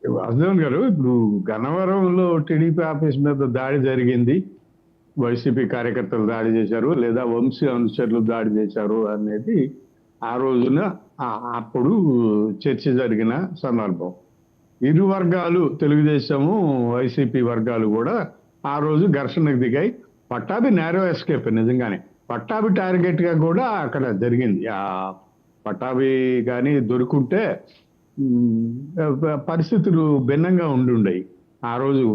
వాసుదేవన్ గారు, ఇప్పుడు గన్నవరంలో టీడీపీ ఆఫీస్ మీద దాడి జరిగింది. వైసీపీ కార్యకర్తలు దాడి చేశారు లేదా వంశీ అనుచరులు దాడి చేశారు అనేది ఆ రోజున అప్పుడు చర్చ జరిగిన సందర్భం. ఇరు వర్గాలు, తెలుగుదేశము వైసీపీ వర్గాలు కూడా ఆ రోజు ఘర్షణకు దిగాయి. పట్టాభి నేరో ఎస్కేప్ నిజంగానే. పట్టాభి టార్గెట్ గా కూడా అక్కడ జరిగింది. ఆ పట్టాభి కానీ దొరుకుంటే పరిస్థితులు భిన్నంగా ఉండుండయి. ఆ రోజు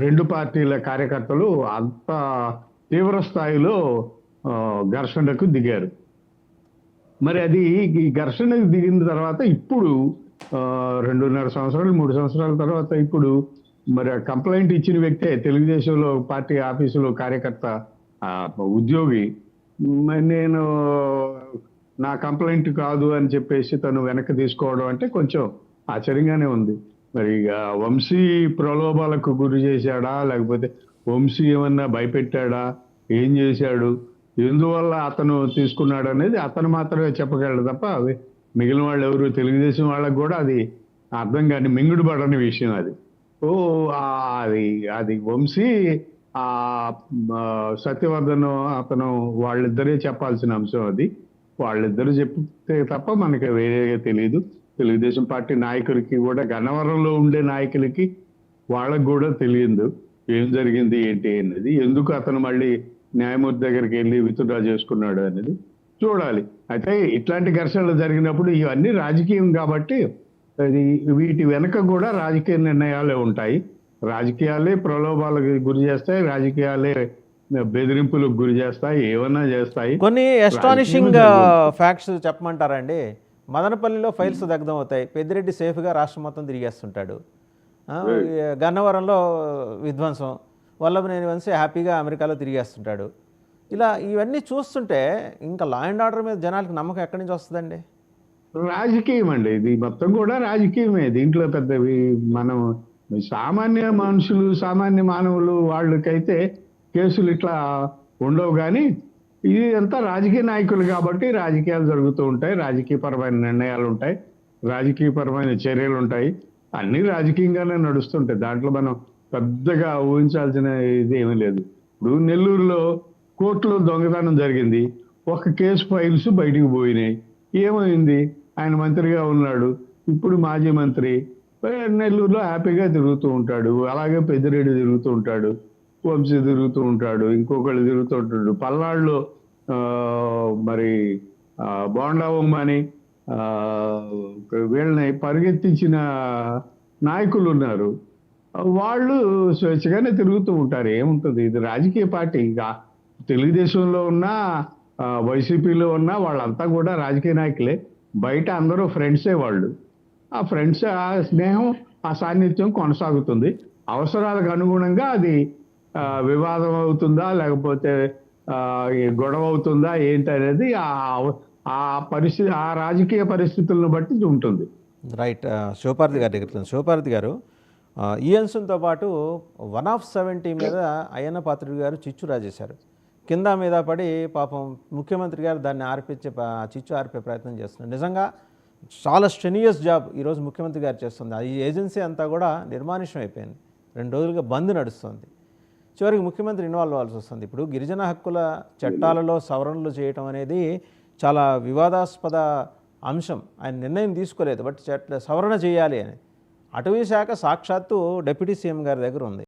రెండు పార్టీల కార్యకర్తలు అంత తీవ్ర స్థాయిలో ఘర్షణకు దిగారు. మరి అది ఈ ఘర్షణకు దిగిన తర్వాత ఇప్పుడు 2.5 సంవత్సరాలు 3 సంవత్సరాల తర్వాత ఇప్పుడు మరి కంప్లైంట్ ఇచ్చిన వ్యక్తే తెలుగుదేశంలో పార్టీ ఆఫీసులో కార్యకర్త ఉద్యోగి నేను నా కంప్లైంట్ కాదు అని చెప్పేసి తను వెనక్కి తీసుకోవడం అంటే కొంచెం ఆశ్చర్యంగానే ఉంది. మరి వంశీ ప్రలోభాలకు గురి చేశాడా, లేకపోతే వంశీ ఏమన్నా భయపెట్టాడా, ఏం చేశాడు, ఎందువల్ల అతను తీసుకున్నాడు అనేది అతను మాత్రమే చెప్పగలడు తప్ప మిగిలిన వాళ్ళు ఎవరు, తెలుగుదేశం వాళ్ళకు కూడా అది అర్థం కాని మింగుడు పడని విషయం అది. ఓ అది అది వంశీ ఆ సత్యవర్ధన్ అతను వాళ్ళిద్దరే చెప్పాల్సిన అంశం అది. వాళ్ళిద్దరు చెప్తే తప్ప మనకి వేరేగా తెలియదు. తెలుగుదేశం పార్టీ నాయకులకి కూడా, గన్నవరంలో ఉండే నాయకులకి వాళ్ళకు కూడా తెలియదు ఏం జరిగింది ఏంటి అనేది, ఎందుకు అతను మళ్ళీ న్యాయమూర్తి దగ్గరికి వెళ్ళి విత్డ్రా చేసుకున్నాడు అనేది చూడాలి. అయితే ఇట్లాంటి ఘర్షణలు జరిగినప్పుడు ఇవన్నీ రాజకీయం కాబట్టి వీటి వెనక కూడా రాజకీయ నిర్ణయాలే ఉంటాయి. రాజకీయాలే ప్రలోభాలకు గురి చేస్తాయి, రాజకీయాలే బెదిరింపులకు గురి చేస్తాయి, ఏమన్నా చేస్తాయి. కొన్ని ఎస్టానిషింగ్ ఫ్యాక్ట్స్ చెప్పమంటారండి. మదనపల్లిలో ఫైల్స్ దగ్ధం అవుతాయి, పెద్దిరెడ్డి సేఫ్గా రాష్ట్రం మొత్తం తిరిగేస్తుంటాడు. గన్నవరంలో విధ్వంసం, వల్లభనేని వంశీ హ్యాపీగా అమెరికాలో తిరిగేస్తుంటాడు. ఇలా ఇవన్నీ చూస్తుంటే ఇంకా లా అండ్ ఆర్డర్ మీద జనాలకు నమ్మకం ఎక్కడి నుంచి వస్తుందండి? రాజకీయం అండి, ఇది మొత్తం కూడా రాజకీయమే. దీంట్లో పెద్దవి మనం సామాన్య మనుషులు, సామాన్య మానవులు వాళ్ళకైతే కేసులు ఇట్లా ఉండవు. కానీ ఇది అంతా రాజకీయ నాయకులు కాబట్టి రాజకీయాలు జరుగుతూ ఉంటాయి, రాజకీయపరమైన నిర్ణయాలు ఉంటాయి, రాజకీయపరమైన చర్యలు ఉంటాయి, అన్ని రాజకీయంగానే నడుస్తుంటాయి. దాంట్లో మనం పెద్దగా ఊహించాల్సిన ఇది ఏమీ లేదు. ఇప్పుడు నెల్లూరులో కోర్టులో దొంగతనం జరిగింది, ఒక కేసు ఫైల్స్ బయటికి పోయినాయి. ఏమైంది? ఆయన మంత్రిగా ఉన్నాడు, ఇప్పుడు మాజీ మంత్రి, నెల్లూరులో హ్యాపీగా తిరుగుతూ ఉంటాడు. అలాగే పెద్దిరెడ్డి తిరుగుతూ ఉంటాడు, వంశీ తిరుగుతూ ఉంటాడు, ఇంకొకళ్ళు తిరుగుతూ ఉంటాడు. పల్నాడులో మరి బోండావమ్మని వీళ్ళని పరిగెత్తించిన నాయకులు ఉన్నారు, వాళ్ళు స్వేచ్ఛగానే తిరుగుతూ ఉంటారు. ఏముంటుంది, ఇది రాజకీయ పార్టీ. తెలుగుదేశంలో ఉన్న వైసీపీలో ఉన్న వాళ్ళంతా కూడా రాజకీయ నాయకులే. బయట అందరూ ఫ్రెండ్సే వాళ్ళు. ఆ ఫ్రెండ్స్, ఆ స్నేహం, ఆ సాన్నిధ్యం కొనసాగుతుంది. అవసరాలకు అనుగుణంగా అది వివాదం అవుతుందా లేకపోతే గొడవ అవుతుందా ఏంటి అనేది ఆ పరిస్థితి, ఆ రాజకీయ పరిస్థితులను బట్టి ఉంటుంది. రైట్. శివపార్వతి గారి దగ్గర, శివపార్వతి గారు, ఈ అంశంతో పాటు 170 మీద అయ్యన్న పాత్రుడు గారు చిచ్చు రాజేశారు. కింద మీద పడి పాపం ముఖ్యమంత్రి గారు దాన్ని చిచ్చు ఆర్పే ప్రయత్నం చేస్తున్నారు. నిజంగా చాలా స్ట్రెనియస్ జాబ్ ఈరోజు ముఖ్యమంత్రి గారు చేస్తుంది. ఈ ఏజెన్సీ అంతా కూడా నిర్మానుష్యం అయిపోయింది. 2 రోజులుగా బంద్ నడుస్తుంది. చివరికి ముఖ్యమంత్రి ఇన్వాల్వ్ అవ్వాల్సి వస్తుంది. ఇప్పుడు గిరిజన హక్కుల చట్టాలలో సవరణలు చేయటం అనేది చాలా వివాదాస్పద అంశం. ఆయన నిర్ణయం తీసుకోలేదు, బట్ సవరణ చేయాలి అని అటవీ శాఖ సాక్షాత్తు డిప్యూటీ సీఎం గారి దగ్గర ఉంది.